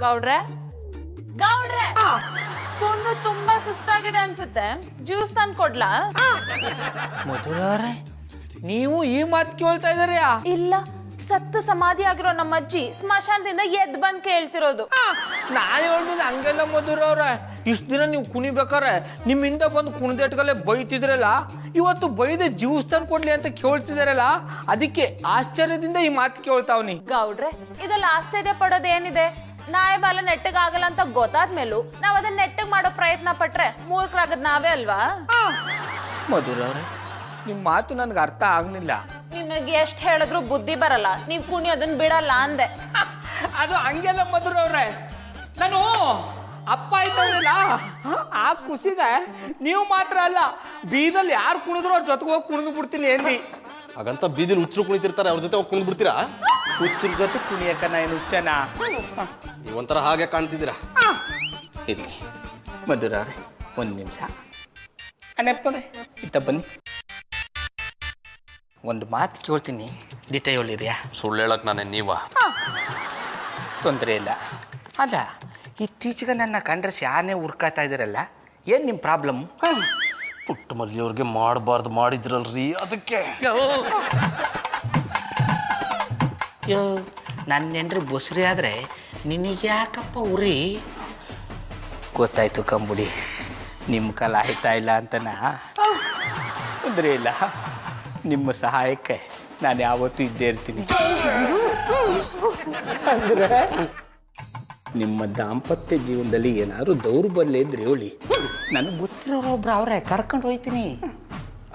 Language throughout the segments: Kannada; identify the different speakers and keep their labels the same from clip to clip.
Speaker 1: ಗೌಡ್ರೆ ಗೌಡ್ರೆ ಪುಣ್ಣು ತುಂಬಾ ಸುಸ್ತಾಗಿದೆ ಅನ್ಸುತ್ತೆ, ಜ್ಯೂಸ್ ತಂದು ಕೊಡ್ಲಾ?
Speaker 2: ಮಧುರವ್ರೆ, ನೀವು ಈ ಮಾತು ಕೇಳ್ತಾ ಇದಾರೆ?
Speaker 1: ಇಲ್ಲ, ಸತ್ತು ಸಮಾಧಿ ಆಗಿರೋ ನಮ್ಮ ಅಜ್ಜಿ ಸ್ಮಶಾನದಿಂದ ಎದ್ ಬಂದ್ ಕೇಳ್ತಿರೋದು.
Speaker 2: ನಾನು ಹೇಳ್ತಿದ್ದೆ ಹಂಗೆಲ್ಲ ಮಧುರವ್ರೆ. ಇಷ್ಟು ದಿನ ನೀವು ಕುಣಿಬೇಕಾರೆ ನಿಮ್ಮಿಂದ ಬಂದು ಕುಣಿದೇಟ್ಗಲ್ಲೇ ಬೈತಿದ್ರಲ್ಲ, ಇವತ್ತು ಬೈದೆ ಜ್ಯೂಸ್ ತಂದು ಕೊಡ್ಲಿ ಅಂತ ಕೇಳ್ತಿದಾರಲ್ಲ, ಅದಕ್ಕೆ ಆಶ್ಚರ್ಯದಿಂದ ಈ ಮಾತು ಕೇಳ್ತಾವ್ನಿ.
Speaker 1: ಗೌಡ್ರೆ, ಇದೆಲ್ಲ ಆಶ್ಚರ್ಯ ಪಡೋದೇನಿದೆ? ನಾಯಿ ಬಾಲ ನೆಟ್ಟಗಾಗಲ್ಲ ಅಂತ ಗೊತ್ತಾದ್ಮೇಲೂ ನಾವ್ ಅದನ್ನ ನೆಟ್ಟಗ್ ಮಾಡೋ ಪ್ರಯತ್ನ ಪಟ್ರೆ ಮೂರ್ಖರಾಗದ್ ನಾವೇ ಅಲ್ವಾ?
Speaker 2: ಮಧುರವ್ರೆ, ನಿಮ್ ಮಾತು ನನ್ಗೆ ಅರ್ಥ ಆಗ್ಲಿಲ್ಲ.
Speaker 1: ನಿಮಗೆ ಎಷ್ಟ್ ಹೇಳಿದ್ರು ಬುದ್ಧಿ ಬರಲ್ಲ, ನೀವ್ ಕುಣಿಯೋದನ್ನ ಬಿಡಲ್ಲ ಅಂದೆ.
Speaker 2: ಅದು ಹಂಗೆಲ್ಲ ಮಧುರವ್ರೆ, ನಾನು ಅಪ್ಪ ಆಯ್ತಲ್ಲ ಆ ಖುಷಿಗೆ ನೀವು ಮಾತ್ರ ಅಲ್ಲ, ಬೀದಲ್ಲಿ ಯಾರು ಕುಣಿದ್ರು ಅವ್ರ ಜೊತೆಗೆ ಹೋಗಿ ಕುಣಿದು ಬಿಡ್ತೀನಿ ಎಂದಿ.
Speaker 3: ಹಾಗಂತ ಬೀದಿಲಿ ಹುಚ್ಚರು ಕುಣಿತಿರ್ತಾರೆ, ಅವ್ರ ಜೊತೆ ಹೋಗಿ ಕುಣಿದು ಬಿಡ್ತೀರಾ?
Speaker 2: ಹುಚ್ಚರ ಜೊತೆ ಕುಣಿಯಕ್ಕ ನಾನು ಹುಚ್ಚನ?
Speaker 3: ನೀವೊಂಥರ ಹಾಗೆ ಕಾಣ್ತಿದ್ದೀರಾ.
Speaker 2: ಇರ್ಲಿ ಮಧುರವ್ರೆ, ಒಂದು ನಿಮಿಷ ನೆಪ್ಕೊಂಡೆ ಇತ್ತ ಬನ್ನಿ. ಒಂದು ಮಾತು ಕೇಳ್ತೀನಿ, ದಿಟ ಹೇಳಿರ್ಯಾ?
Speaker 3: ಸುಳ್ಳು ಹೇಳಕ್ ನಾನೇ ನೀವ?
Speaker 2: ತೊಂದರೆ ಇಲ್ಲ. ಅಲ್ಲ, ಇತ್ತೀಚೆಗೆ ನನ್ನ ಕಂಡ್ರೆ ಶಾನೆ ಹುರ್ಕಾತಾ ಇದ್ದೀರಲ್ಲ, ಏನು ನಿಮ್ಮ ಪ್ರಾಬ್ಲಮ್?
Speaker 3: ಪುಟ್ಟ ಮಲ್ಲಿಯವ್ರಿಗೆ ಮಾಡಬಾರ್ದು ಮಾಡಿದ್ರಲ್ರಿ, ಅದಕ್ಕೆ.
Speaker 2: ಯೋ, ನನ್ನ ನೆಂಡ್ರು ಬೊಸ್ರಿ ಆದರೆ ನಿನಗೆ ಯಾಕಪ್ಪ ಉರಿ? ಗೊತ್ತಾಯ್ತು ಕಂಬುಡಿ, ನಿಮ್ಮ ಕಾಲ ಆಯ್ತಾ ಇಲ್ಲ ಅಂತನಾ? ತೊಂದರೆ ಇಲ್ಲ, ನಿಮ್ಮ ಸಹಾಯಕ್ಕೆ ನಾನು ಯಾವತ್ತೂ ಇದ್ದೇ ಇರ್ತೀನಿ. ಅಂದರೆ ನಿಮ್ಮ ದಾಂಪತ್ಯ ಜೀವನದಲ್ಲಿ ಏನಾದ್ರು ದೌರ್ಬಲ್ಯ ಇದ್ರೆ ಹೇಳಿ, ನನಗೆ ಗೊತ್ತಿರೋರೊಬ್ರು ಅವರೇ ಕರ್ಕೊಂಡು ಹೋಯ್ತೀನಿ.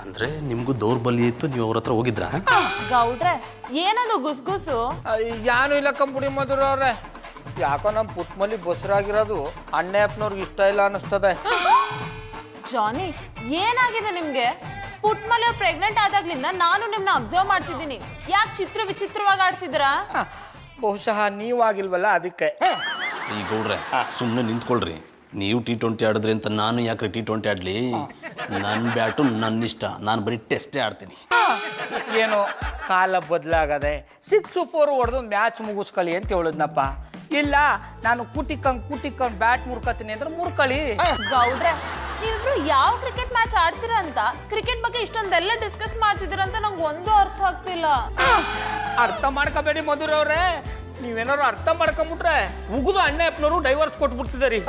Speaker 3: ಅಂದ್ರೆ ನಿಮ್ಗೂ ದೌರ್ಬಲ್ಯ ಇತ್ತು, ನೀವು ಅವ್ರ ಹತ್ರ ಹೋಗಿದ್ರ?
Speaker 1: ಗೌಡ್ರೆ, ಏನದು ಗುಸ್ಗುಸು?
Speaker 2: ಯಾನು ಇಲ್ಲ ಕಂಬುಡಿ ಮಧುರವ್ರೆ, ಯಾಕೋ ನಮ್ಮ ಪುಟ್ಮಲ್ಲಿ ಬಸ್ರಾಗಿರೋದು ಅಣ್ಣಪ್ಪನವ್ರಿಗೆ ಇಷ್ಟ ಇಲ್ಲ ಅನ್ನಿಸ್ತದೆ.
Speaker 1: ಜಾನಿ, ಏನಾಗಿದೆ ನಿಮ್ಗೆ? ಪುಟ್ಮಲೆ ಪ್ರೆಗ್ನೆಂಟ್ ಆದಾಗ್ಲಿಂದ ನಾನು ನಿಮ್ನ ಅಬ್ಸರ್ವ್ ಮಾಡ್ತಿದ್ದೀನಿ. ಯಾಕೆ ಚಿತ್ರ ವಿಚಿತ್ರವಾಗಿ ಆಡ್ತಿದ್ದೀರಾ?
Speaker 2: ಬಹುಶಃ ನೀವಾಗಿಲ್ವಲ್ಲ ಅದಕ್ಕೆ.
Speaker 3: ಈ ಗೌಡ್ರೆ, ಸುಮ್ಮನೆ ನಿಂತ್ಕೊಳ್ರಿ. ನೀವು T20 ಆಡಿದ್ರಿ ಅಂತ ನಾನು ಯಾಕ್ರಿ T20 ಆಡ್ಲಿ? ನನ್ನ ಬ್ಯಾಟು ನನ್ನ ಇಷ್ಟ, ನಾನು ಬರೀ ಟೆಸ್ಟೇ ಆಡ್ತೀನಿ.
Speaker 2: ಏನೋ ಕಾಲ ಬದಲಾಗದೆ 6 4 ಹೊಡೆದು ಮ್ಯಾಚ್ ಮುಗಿಸ್ಕೊಳ್ಳಿ ಅಂತ ಹೇಳಿದ್ನಪ್ಪ. ಇಲ್ಲ, ನಾನು ಕುಟಿಕೊಂಡು ಬ್ಯಾಟ್ ಮುರ್ಕತೀನಿ ಅಂದ್ರೆ ಮುರ್ಕೊಳ್ಳಿ.
Speaker 1: ಗೌಡ್ರೆ, ನೀವಿಬ್ರು ಯಾವ ಕ್ರಿಕೆಟ್ ಮ್ಯಾಚ್ ಆಡ್ತೀರಾ ಅಂತ, ಕ್ರಿಕೆಟ್ ಬಗ್ಗೆ ಇಷ್ಟೊಂದೆಲ್ಲ ಡಿಸ್ಕಸ್ ಮಾಡ್ತಿದ್ದೀರಾ ಅಂತ ನಂಗೆ ಒಂದು ಅರ್ಥ ಆಗ್ತಿಲ್ಲ.
Speaker 2: ಅರ್ಥ ಮಾಡ್ಕೋಬೇಡಿ ಮಧುರವ್ರೆ, ನೀವೇನಾದ್ರು ಅರ್ಥ ಮಾಡ್ಕೊಂಬಿಟ್ರೆ ಉಗಿದು ಅಣ್ಣಪ್ಪನವರು ಡೈವರ್ಸ್ ಕೊಟ್ಬಿಡ್ತಿದಾರಿ.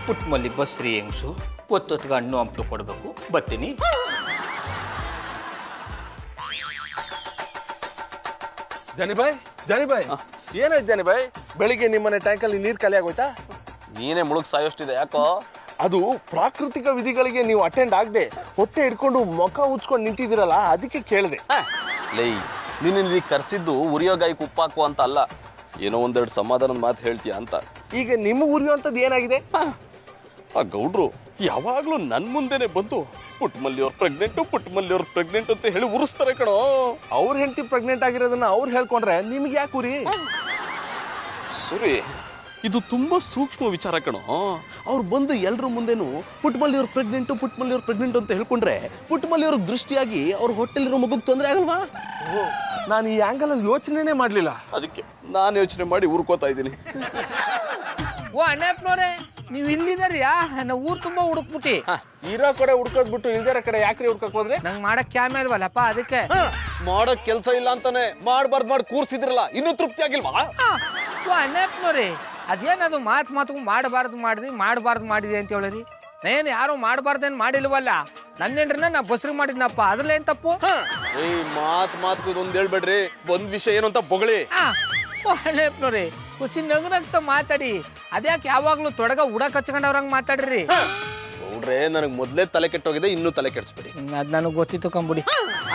Speaker 2: ಪುಟ್ಮಲ್ಲಿ ಬಸ್ರಿ ಹೆಂಗ್ಸು ಹೊತ್ತೊತ್ತಿಗೆ ಹಣ್ಣು ಹಂಪಲು ಕೊಡ್ಬೇಕು, ಬರ್ತೀನಿ.
Speaker 4: ಜಾನಿಬಾಯ್, ಏನಾಯ್ತು ಜಾನಿಬಾಯ್? ಬೆಳಿಗ್ಗೆ ನಿಮ್ಮನೆ ಟ್ಯಾಂಕಲ್ಲಿ ನೀರು ಖಾಲಿ ಆಗೋಯ್ತಾ?
Speaker 3: ನೀನೇ ಮುಳುಗ್ ಸಾಯೋಷ್ಟಿದೆ ಯಾಕೋ?
Speaker 4: ಅದು ಪ್ರಾಕೃತಿಕ ವಿಧಿಗಳಿಗೆ ನೀವು ಅಟೆಂಡ್ ಆಗದೆ ಹೊಟ್ಟೆ ಹಿಡ್ಕೊಂಡು ಮುಖ ಉಚ್ಕೊಂಡು ನಿಂತಿದ್ದೀರಲ್ಲ, ಅದಕ್ಕೆ ಕೇಳಿದೆ.
Speaker 3: ಲೈ, ನೀನು ಕರ್ಸಿದ್ದು ಉರಿಯೋಗಾಯಿಗೆ ಉಪ್ಪಾಕು ಅಂತ ಅಲ್ಲ, ಏನೋ ಒಂದೆರಡು ಸಮಾಧಾನದ ಮಾತು ಹೇಳ್ತೀಯ ಅಂತ.
Speaker 4: ಈಗ ನಿಮ್ಮ ಉರಿಯುವಂಥದ್ದು ಏನಾಗಿದೆ?
Speaker 3: ಆ ಗೌಡ್ರು ಯಾವಾಗ್ಲೂ ನನ್ನ ಮುಂದೆನೆ ಬಂದು ಪುಟ್ಮಲ್ಲಿಯವ್ರು ಪ್ರೆಗ್ನೆಂಟ್ ಅಂತ ಹೇಳಿ ಉರಿಸ್ತಾರೆ ಕಣೋ.
Speaker 4: ಅವ್ರ ಹೆಂಡತಿ ಪ್ರೆಗ್ನೆಂಟ್ ಆಗಿರೋದನ್ನ ಅವ್ರು ಹೇಳ್ಕೊಂಡ್ರೆ ನಿಮ್ಗೆ ಯಾಕೆ ಉರಿ?
Speaker 3: ಸುರಿ, ಇದು ತುಂಬಾ ಸೂಕ್ಷ್ಮ ವಿಚಾರ ಕಣೋ. ಅವ್ರು ಬಂದು ಎಲ್ರ ಮುಂದೆನು ಪುಟ್ಮಲ್ಲಿಯವ್ರು ಪ್ರೆಗ್ನೆಂಟ್ ಅಂತ ಹೇಳ್ಕೊಂಡ್ರೆ ಪುಟ್ಮಲ್ಲಿಯವ್ರಿಗೆ ದೃಷ್ಟಿಯಾಗಿ ಅವ್ರ ಹೊಟ್ಟೆಲಿರೋ ಮಗುಗೆ ತೊಂದರೆ ಆಗಲ್ವಾ?
Speaker 4: ನಾನು ಈ ಆಂಗಲಲ್ಲಿ ಯೋಚನೆನೇ ಮಾಡಲಿಲ್ಲ,
Speaker 3: ಅದಕ್ಕೆ ನಾನು ಯೋಚನೆ ಮಾಡಿ ಉರ್ಕೋತಾ ಇದ್ದೀನಿ.
Speaker 2: ಓ ಅಣ್ಣಪ್ಪನವ್ರೆ, ನೀವು ಇಲ್ಲಿದಾರಿಯಾ? ನಾವು ಊರು ತುಂಬ ಹುಡುಕ್ಬಿಟ್ಟು
Speaker 4: ಇರೋ ಕಡೆ ಹುಡ್ಕೋದ್ಬಿಟ್ಟು ಇಲ್ದಿರೋ ಕಡೆ ಯಾಕ್ರಿ ಹುಡ್ಕಕ್ ಹೋದ್ರೆ?
Speaker 2: ನಂಗೆ ಮಾಡಕ್ ಕ್ಯಾಮೆ ಇಲ್ವಲ್ಲಪ್ಪ, ಅದಕ್ಕೆ.
Speaker 3: ಮಾಡೋ ಕೆಲಸ ಇಲ್ಲ ಅಂತಾನೆ ಮಾಡ್ಬಾರ್ದು ಮಾಡಿ ಕೂರ್ಸಿದ್ರಲ್ಲ ಇನ್ನೂ ತೃಪ್ತಿ ಆಗಿಲ್ವಾ?
Speaker 2: ಅಣ್ಣಪ್ಪನವ್ರಿ ಅದೇನದು ಮಾತು ಮಾಡಬಾರ್ದು ಮಾಡಿದೆ ಅಂತ ಹೇಳಿರಿ. ಏನು ಯಾರು ಮಾಡಬಾರ್ದೇನು ಮಾಡಿಲ್ವಲ್ಲ, ನನ್ನೇನ್ರನ್ನ ನಾ ಬಸ್ರಿಗೆ ಮಾಡಿದ್ನಪ್ಪ, ಅದ್ರಲ್ಲ ಏನ್ ತಪ್ಪು?
Speaker 3: ಮಾತು ಇದೊಂದು ಹೇಳ್ಬೇಡ್ರಿ, ಒಂದ್ ವಿಷಯ ಏನು ಅಂತ ಬೊಗಳಿ.
Speaker 2: ಅಣ್ಣಪ್ಪನವ್ರಿ ಖುಷಿ ನಗನಗ್ತ ಮಾತಾಡಿ, ಅದ್ಯಾಕೆ ಯಾವಾಗ್ಲೂ ತೊಡಗ ಉಡಕ್ ಹಚ್ಕೊಂಡವ್ರಂಗ್ ಮಾತಾಡ್ರಿ.
Speaker 3: ನೋಡ್ರೆ ನನಗೆ ಮೊದ್ಲೇ ತಲೆ ಕೆಟ್ಟೋಗಿದೆ, ಇನ್ನೂ ತಲೆ ಕೆಡ್ಸ್ಬೇಡಿ.
Speaker 2: ಅದ್ ನನಗ್ ಗೊತ್ತಿತ್ತು ಕಂಬುಡಿ.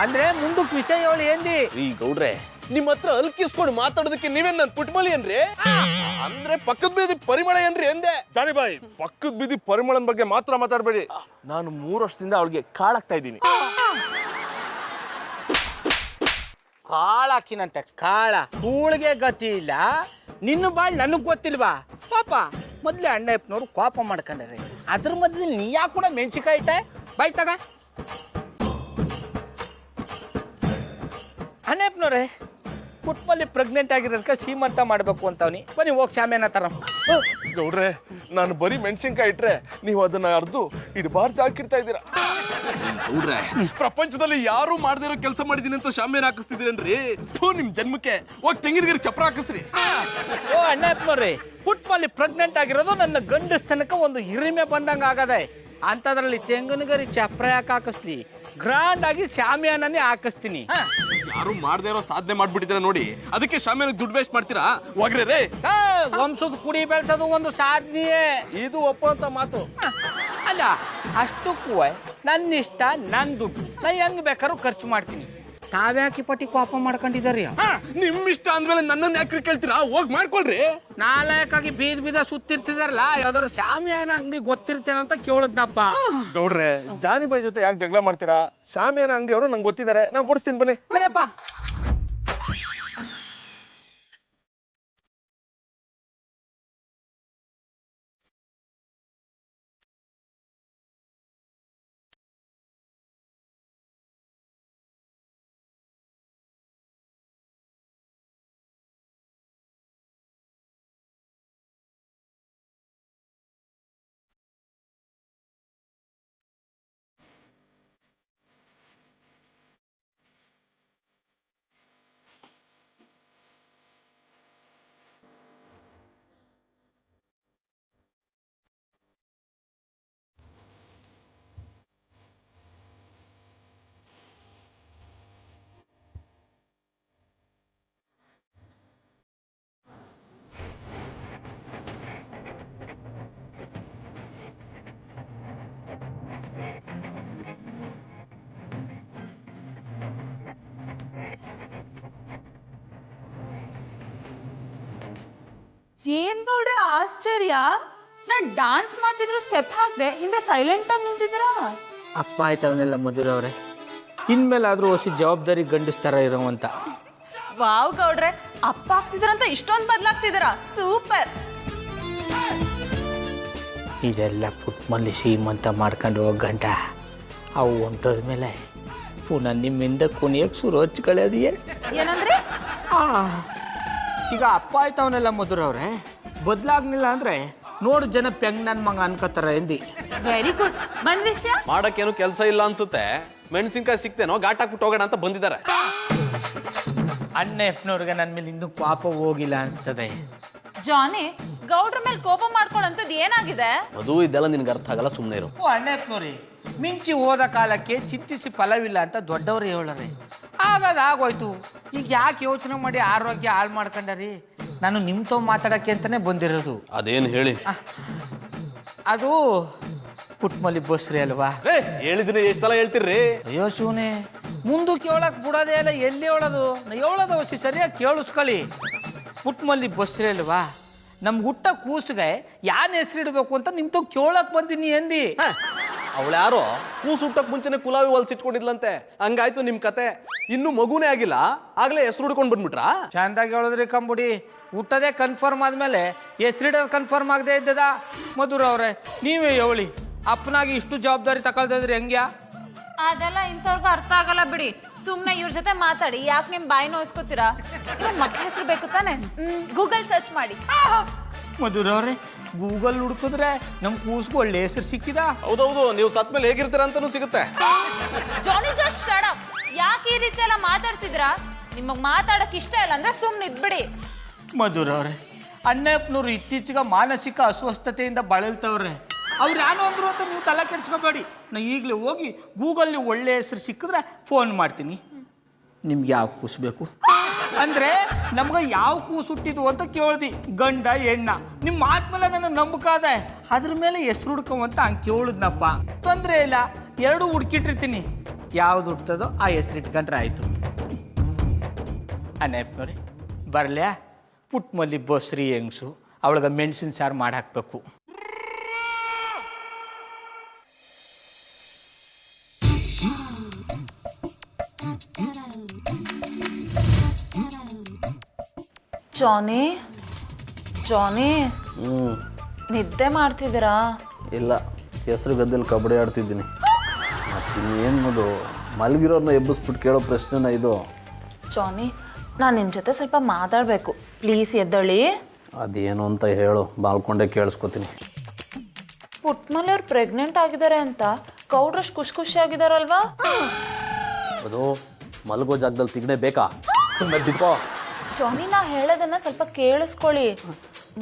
Speaker 2: ಅಂದ್ರೆ ಮುಂದಕ್ ವಿಷಯ ಹೇಳಿ ಏನ್ದಿ?
Speaker 3: ಈ ಗೌಡ್ರೆ ನಿಮ್ ಹತ್ರ ಅಲ್ಕಿಸ್ಕೊಂಡು ಮಾತಾಡೋದಕ್ಕೆ ನೀವೇನ್ ನನ್ ಪುಟ್ಮಲಿ ಏನ್ರಿ? ಅಂದ್ರೆ ಪಕ್ಕದ ಬೀದಿ ಪರಿಮಳ ಏನ್ರಿ ಎಂದೆ?
Speaker 4: ಜಾನಿಬಾಯಿ, ಪಕ್ಕದ ಬೀದಿ ಪರಿಮಳನ ಬಗ್ಗೆ ಮಾತ್ರ ಮಾತಾಡ್ಬೇಡಿ. ನಾನು 3 ವರ್ಷದಿಂದ ಅವಳಿಗೆ ಕಾಳಾಗ್ತಾ ಇದ್ದೀನಿ.
Speaker 2: ಕಾಳಾಕಿನಂತೆ ಕಾಳ ಕೂಳಿಗೆ ಗತಿ ಇಲ್ಲ. ನಿನ್ನ ಬಾಳ್ ನನಗ್ ಗೊತ್ತಿಲ್ವಾ ಪಾಪ? ಮೊದ್ಲೇ ಅಣ್ಣಪ್ಪನವ್ರು ಕೋಪ ಮಾಡ್ಕೊಂಡ್ರಿ, ಅದ್ರ ಮಧ್ಯೆ ನೀ ಯಾಕೆ ಕೂಡ ಮೆಣಸಿಕಾಯಿ ಇಟ್ಟೆ? ಬಾಯ್ತಾಗ ಅಣ್ಣಪ್ಪನವ್ರೆ, ಪುಟ್ಮಲ್ಲಿ ಪ್ರೆಗ್ನೆಂಟ್ ಆಗಿರೋದಕ್ಕೆ ಸೀಮಂತ ಮಾಡ್ಬೇಕು ಅಂತವ್ನಿ. ಬನ್ನಿ ಹೋಗಿ ಶಾಮಿಯಾನ ತರ.
Speaker 4: ಗೌಡ್ರೆ, ನಾನು ಬರೀ ಮೆಣಸಿನ್ಕಾಯಿ ಇಟ್ರೆ ನೀವು ಅದನ್ನ ಅರ್ದು ಇಡಬಾರ್ದು ಹಾಕಿರ್ತಾ ಇದ್ದೀರಾ.
Speaker 3: ಗೌಡ್ರೆ, ಪ್ರಪಂಚದಲ್ಲಿ ಯಾರು ಮಾಡದಿರೋ ಕೆಲಸ ಮಾಡಿದೀನಿ ಅಂತ ಶಾಮಿಯಾನ ಹಾಕಿಸ್ತಿದ್ದೀರೇನ್ರಿ? ನಿಮ್ ಜನ್ಮಕ್ಕೆ ಹೋಗಿ ತೆಂಗಿನಗಿರಿ ಚಪ್ರ ಹಾಕಿಸ್ರಿ.
Speaker 2: ಓ ಅಣ್ಣಪ್ಪನವ್ರಿ, ಪುಟ್ಮಲ್ಲಿ ಪ್ರೆಗ್ನೆಂಟ್ ಆಗಿರೋದು ನನ್ನ ಗಂಡಸ್ತನಕ್ಕೆ ಒಂದು ಹಿರಿಮೆ ಬಂದಂಗ ಆಗದೆ. ಅಂತದ್ರಲ್ಲಿ ತೆಂಗಿನಗರಿ ಚಪ್ರ ಯಾಕೆ ಹಾಕಿಸ್ಲಿ? ಗ್ರಾಂಡ್ ಆಗಿ ಶಾಮಿಯಾನೇ ಹಾಕಿಸ್ತೀನಿ.
Speaker 3: ಯಾರು ಮಾಡದೇ ಇರೋ ಸಾಧನೆ ಮಾಡ್ಬಿಟ್ಟಿದ್ದೀರಾ ನೋಡಿ, ಅದಕ್ಕೆ ಶಾಮಿಯಾನ ದುಡ್ಡು ವೇಸ್ಟ್ ಮಾಡ್ತೀರಾ? ಹೋಗ್ರಿ ರೇ.
Speaker 2: ವಂಶದ ಕುಡಿ ಬೆಳೆಸೋದು ಒಂದು ಸಾಧನೆಯೇ,
Speaker 4: ಇದು ಒಪ್ಪುವಂತ ಮಾತು
Speaker 2: ಅಲ್ಲ. ಅಷ್ಟಕ್ಕೂ ನನ್ನ ಇಷ್ಟ, ನನ್ನ ದುಡ್ಡು, ನಾ ಹೆಂಗ್ ಬೇಕಾದ್ರೂ ಖರ್ಚು ಮಾಡ್ತೀನಿ. ತಾವ್ಯಾಕೆ ಪಟ್ಟಿ ಕೋಪ ಮಾಡ್ಕೊಂಡಿದಾರಿ?
Speaker 3: ನಿಮ್ ಇಷ್ಟ ಅಂದ್ಮೇಲೆ ನನ್ನನ್ನು ಯಾಕೆ ಕೇಳ್ತೀರಾ? ಹೋಗಿ ಮಾಡ್ಕೊಳ್ರಿ.
Speaker 2: ನಾಲ್ಕಾಗಿ ಬೀದ ಸುತ್ತಿರ್ತಿದಾರಲ್ಲ, ಯಾವ್ದಾದ್ರು ಶಾಮಿಯಾನ ಅಂಗಡಿ ಗೊತ್ತಿರ್ತೇನೆ ಅಂತ ಕೇಳದ್ನಪ್ಪ.
Speaker 4: ಗೌಡ್ರೆ, ಜಾನಿಬಾಯಿ ಜೊತೆ ಯಾಕೆ ಜಗಳ ಮಾಡ್ತೀರಾ? ಶಾಮಿಯಾನ ಅಂಗಡಿಯವರು ನಂಗೆ ಗೊತ್ತಿದ್ದಾರೆ, ನಾನು ಕೊಡಿಸ್ತೀನಿ ಬನ್ನಿ.
Speaker 1: ಏನ್ ಗೌಡ್ರೆ ಆಶ್ಚರ್ಯ, ನಾನ್ ಡಾನ್ಸ್ ಮಾಡ್ತಿದ್ರು ಸ್ಟೆಪ್ ಹಾಕ್ದೆ, ಹಿಂದೆ ಸೈಲೆಂಟ್ ಆಗಿ ನಿಂತಿದ್ರ.
Speaker 2: ಅಪ್ಪ ಆಯ್ತವನ್ನೆಲ್ಲ ಮಧುರವ್ರೆ, ಇನ್ಮೇಲಾದ್ರೂ ಹೊಸ ಜವಾಬ್ದಾರಿ ಗಂಡಸ್ತರ ಇರೋವಂತ.
Speaker 1: ವಾವ್ ಗೌಡ್ರೆ, ಅಪ್ಪ ಆಗ್ತಿದ್ರಂತ ಇಷ್ಟೊಂದು ಬದಲಾಗ್ತಿದ್ದೀರಾ, ಸೂಪರ್.
Speaker 2: ಇದೆಲ್ಲ ಪುಟ್ಮಲ್ಲಿ ಸೀಮಂತ ಮಾಡ್ಕೊಂಡು ಹೋಗೋ ಗಂಟ ಅವು ಹೊಂಟೋದ್ಮೇಲೆ ಪುನಃ ನಿಮ್ಮಿಂದ ಕುಣಿಯಕ್ಕೆ ಶುರು ಹಚ್ಕೊಳ್ಳೋದಿಯೇ.
Speaker 1: ಏನಂದ್ರೆ?
Speaker 2: ಈಗ ಅಪ್ಪ ಆಯ್ತವನ್ನೆಲ್ಲ ಮಧುರವ್ರೆ, ಬದಲಾಗ್ಲಿಲ್ಲ ಅಂದ್ರೆ ನೋಡು ಜನ ಪೆಂಗ್ ನನ್ ಮಗ ಅನ್ಕೋತಾರ ಎಂದಿ.
Speaker 1: Very good. ಬಂದ್ ವಿಷಯ
Speaker 3: ಮಾಡಕ್ಕೇನು ಕೆಲಸ ಇಲ್ಲ ಅನ್ಸುತ್ತೆ, ಮೆಣಸಿನ್ಕಾಯಿ ಸಿಕ್ತೇನೋ ಘಾಟ್ ಹಾಕ್ಬಿಟ್ಟು ಹೋಗೋಣ ಅಂತ ಬಂದಿದ್ದಾರೆ.
Speaker 2: ಅಣ್ಣಪ್ಪನವ್ರಿಗೆ ನನ್ನ ಮೇಲೆ ಇನ್ನೂ ಪಾಪ ಹೋಗಿಲ್ಲ ಅನ್ಸ್ತದೆ.
Speaker 1: ಜಾನಿ, ಗೌಡ್ರ ಮೇಲೆ ಕೋಪ ಮಾಡ್ಕೊಳ್ಳೋಂಥದ್ದು ಏನಾಗಿದೆ?
Speaker 3: ಅದು ಇದೆಲ್ಲ ನಿನ್ಗೆ ಅರ್ಥ ಆಗಲ್ಲ, ಸುಮ್ಮನೆ ಇರು.
Speaker 2: ಓ ಅಣ್ಣಪ್ಪನವ್ರಿ, ಮಿಂಚಿ ಹೋದ ಕಾಲಕ್ಕೆ ಚಿಂತಿಸಿ ಫಲವಿಲ್ಲ ಅಂತ ದೊಡ್ಡವ್ರು ಹೇಳರಿ. ಆಗದ ಆಗೋಯ್ತು, ಈಗ ಯಾಕೆ ಯೋಚನೆ ಮಾಡಿ ಆರೋಗ್ಯ ಹಾಳು ಮಾಡ್ಕೊಂಡರಿ? ನಾನು ನಿಮ್ ತೋ ಮಾತಾಡಕ್ಕೆ ಅಂತಾನೆ ಬಂದಿರೋದು.
Speaker 3: ಅದೇನು ಹೇಳಿ?
Speaker 2: ಅದು ಪುಟ್ಮಲ್ಲಿ ಬಸ್ರಿ ಅಲ್ವಾ?
Speaker 3: ಹೇಳಿದ್ರೆ ಎಷ್ಟು ಸಲ ಹೇಳ್ತಿರ್ರಿ?
Speaker 2: ಅಯ್ಯೋ ಶಿವನೇ, ಮುಂದಕ್ಕೆ ಹೇಳಕ್ ಬಿಡೋದೇ ಇಲ್ಲ. ಎಲ್ಲಿ ಹೇಳೋದು? ಹೇಳೋದು ವಸಿ ಸರಿಯಾಗಿ ಕೇಳಿಸ್ಕೊಳ್ಳಿ. ಪುಟ್ಮಲ್ಲಿ ಬಸ್ರಿ ಅಲ್ವಾ? ನಮ್ ಹುಟ್ಟ ಕೂಸಿಗೆ ಯಾನ್ ಹೆಸರಿಡ್ಬೇಕು ಅಂತ ನಿಮ್ ತೋ ಕೇಳಕ್ ಬಂದಿನಿ ಎಂದಿ.
Speaker 3: ಅವಳು ಯಾರೋ ಕೂಸು ಹುಟ್ಟಕ್ ಮುಂಚೆನೆ ಕುಲಾವಿ ಹೊಲ್ಸಿಟ್ಕೊಂಡಿದ್ಲಂತೆ, ಹಂಗಾಯ್ತು ನಿಮ್ ಕತೆ. ಇನ್ನು ಮಗುನೇ ಆಗಿಲ್ಲ, ಆಗ್ಲೇ ಹೆಸರು ಹುಡ್ಕೊಂಡ್ ಬಂದ್ಬಿಟ್ರಾ?
Speaker 2: ಚಂದಾಗಿ ಹೇಳಿದ್ರಿ ಕಂಬುಡಿ. ಹುಟ್ಟದೇ ಕನ್ಫರ್ಮ್ ಆದ್ಮೇಲೆ ಹೆಸರಿಡೋದು ಕನ್ಫರ್ಮ್ ಆಗದೆ ಇದ್ದದ. ಮಧುರವ್ರೆ, ನೀವೇ ಹೇಳಿ, ಅಪ್ಪನಾಗಿ ಇಷ್ಟು ಜವಾಬ್ದಾರಿ ತಗೊಳ್ತಿದ್ರಿ ಹೆಂಗ್ಯಾ?
Speaker 1: ಅದೆಲ್ಲ ಇಂಥವ್ರಿಗೂ ಅರ್ಥ ಆಗಲ್ಲ ಬಿಡಿ. ಸುಮ್ನೆ ಇವ್ರ ಜೊತೆ ಮಾತಾಡಿ ಯಾಕೆ ನಿಮ್ ಬಾಯಿ ನೋಯಿಸ್ಕೊತೀರಾ? ಮಕ್ಕ ಹೆಸರು ಬೇಕು ತಾನೆ? ಗೂಗಲ್ ಸರ್ಚ್ ಮಾಡಿ.
Speaker 2: ಮಧುರವ್ರೆ, ಗೂಗಲ್ ಹುಡುಕಿದ್ರೆ ನಮ್ ಕೂಸ್ಗೂ ಒಳ್ಳೆ ಹೆಸರು ಸಿಕ್ಕಿದ.
Speaker 3: ಹೌದೌದು, ನೀವು ಸತ್ ಮೇಲೆ ಹೇಗಿರ್ತೀರ ಅಂತಾನೂ ಸಿಗುತ್ತೆ.
Speaker 1: ಜಾನಿ ಜಸ್ಟ್ ಶಟ್ ಅಪ್. ಯಾಕೆ ಈ ರೀತಿ ಎಲ್ಲ ಮಾತಾಡ್ತಿದ್ರಾ? ನಿಮಗ್ ಮಾತಾಡಕ್ ಇಷ್ಟ ಇಲ್ಲ ಅಂದ್ರೆ ಸುಮ್ನೆ ಇದ್ಬಿಡಿ.
Speaker 2: ಮಧುರ ಅವ್ರೆ, ಅಣ್ಣಪ್ಪನವ್ರು ಇತ್ತೀಚೆಗೆ ಮಾನಸಿಕ ಅಸ್ವಸ್ಥತೆಯಿಂದ ಬಳಲ್ತವ್ರೆ. ಅವ್ರು ಯಾರು ಅಂದ್ರು ಅಂತ ನೀವು ತಲೆ ಕೆಡ್ಸ್ಕೋಬೇಡಿ. ನಾ ಈಗಲೇ ಹೋಗಿ ಗೂಗಲ್ಲಿ ಒಳ್ಳೆ ಹೆಸರು ಸಿಕ್ಕಿದ್ರೆ ಫೋನ್ ಮಾಡ್ತೀನಿ. ನಿಮ್ಗೆ ಯಾವ ಕೂಸು ಬೇಕು ಅಂದರೆ ನಮ್ಗೆ ಯಾವ ಕೂಸು ಹುಟ್ಟಿದ್ವು ಅಂತ ಕೇಳ್ದಿ, ಗಂಡ ಹೆಣ್ಣ. ನಿಮ್ಮ ಮಾತು ಮೇಲೆ ನನ್ನ ನಂಬಿಕಾದೆ, ಅದ್ರ ಮೇಲೆ ಹೆಸರು ಹುಡ್ಕೊಂಬಂತ ಹಂಗೆ ಕೇಳಿದ್ನಪ್ಪ. ತೊಂದರೆ ಇಲ್ಲ, ಎರಡೂ ಹುಡ್ಕಿಟ್ಟಿರ್ತೀನಿ. ಯಾವ್ದು ಹುಡ್ತದೋ ಆ ಹೆಸರು ಇಟ್ಕೊಂಡ್ರೆ ಆಯಿತು. ಅಣ್ಣಪ್ಪನವ್ರಿ ಬರಲ್ಯಾ? ಪುಟ್ಮಲ್ಲಿ ಬಸ್ರಿ ಹೆಂಗ್ಸು, ಅವಳಿಗೆ ಮೆಣಸಿನ ಸಾರು ಮಾಡಿ ಹಾಕ್ಬೇಕು.
Speaker 1: ಜಾನಿ ಜಾನಿ ನಿದ್ದೆ ಮಾಡ್ತಿದ್ದೀರಾ?
Speaker 5: ಇಲ್ಲ, ಹೆಸರು ಗದ್ದೆಯಲ್ಲಿ ಕಬಡ್ಡಿ ಆಡ್ತಿದ್ದೀನಿ. ಮತ್ತಿನ್ನೇನು ಮದು ಮಲಗಿರೋರನ್ನ ಎಬ್ಬಿಸ್ಬಿಟ್ಟು ಕೇಳೋ ಪ್ರಶ್ನೆನ ಇದು?
Speaker 1: ಜಾನಿ, ನಾನು ನಿಮ್ಮ ಜೊತೆ ಸ್ವಲ್ಪ ಮಾತಾಡಬೇಕು, ಪ್ಲೀಸ್ ಎದ್ದಳಿ.
Speaker 5: ಅದೇನು ಅಂತ ಹೇಳು, ಬಾಲ್ಕೊಂಡೆ ಕೇಳಿಸ್ಕೊತೀನಿ.
Speaker 1: ಪುಟ್ಮಲ್ಲಿ ಅವ್ರು ಪ್ರೆಗ್ನೆಂಟ್ ಆಗಿದ್ದಾರೆ ಅಂತ ಗೌಡ್ರಷ್ಟು ಖುಷಿ ಆಗಿದಾರಲ್ವಾ?
Speaker 5: ಅದು ಮಲಗೋ ಜಾಗದಲ್ಲಿ ತಿಗಣೆ ಬೇಕಾ? ಸುಮ್ಮನೆ ಬಿದ್ಕೋ.
Speaker 1: ಜಾನಿ, ನಾ ಹೇಳೋದನ್ನ ಸ್ವಲ್ಪ ಕೇಳಿಸ್ಕೊಳ್ಳಿ.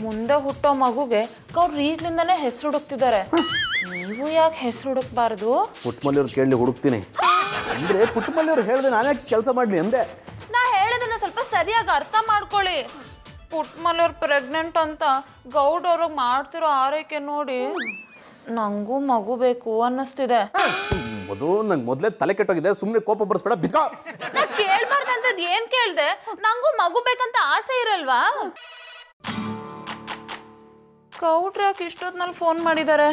Speaker 1: ಮುಂದೆ ಹುಟ್ಟೋ ಮಗುಗೆ ಗೌಡ್ರು ಈಗ್ಲಿಂದಾನೇ ಹೆಸರು ಹುಡುಕ್ತಿದ್ದಾರೆ. ನೀವು ಯಾಕೆ ಹೆಸರು ಹುಡುಕ್ಬಾರ್ದು?
Speaker 5: ಪುಟ್ಮಲ್ಲಿಯವ್ರು ಕೇಳಿ ಹುಡುಕ್ತೀನಿ ಅಂದರೆ ಪುಟ್ಮಲ್ಲಿಯವ್ರು ಹೇಳಿದೆ ನಾನ್ಯಾಕೆ ಕೆಲಸ ಮಾಡಲಿ ಅಂದೆ.
Speaker 1: ನಾ ಹೇಳೋದನ್ನ ಸ್ವಲ್ಪ ಸರಿಯಾಗಿ ಅರ್ಥ ಮಾಡ್ಕೊಳ್ಳಿ. ಪುಟ್ಮಲ್ಲಿ ಅವ್ರು ಪ್ರೆಗ್ನೆಂಟ್ ಅಂತ ಗೌಡ್ರವ್ರಿಗೆ ಮಾಡ್ತಿರೋ ಆರೈಕೆ ನೋಡಿ ನಂಗೂ ಮಗು ಬೇಕು ಅನ್ನಿಸ್ತಿದೆ.
Speaker 5: ಅದು ನಂಗೆ ಮೊದಲೇ ತಲೆ ಕೆಟ್ಟೋಗಿದೆ, ಸುಮ್ಮನೆ ಕೋಪ ಬರ್ಸ್ಬೇಡ, ಬಿದ್ಕೋ.
Speaker 1: ನಾ ಕೇಳ್ಬಾರ್ದಂತದ್ ಏನ್ ಕೇಳ್ದೆ? ನಂಗೂ ಮಗು ಬೇಕಂತ ಆಸೆ ಇರಲ್ವಾ? ಗೌಡ್ರು ಯಾಕೆ ಇಷ್ಟೊತ್ನಲ್ಲಿ ಫೋನ್ ಮಾಡಿದ್ದಾರೆ?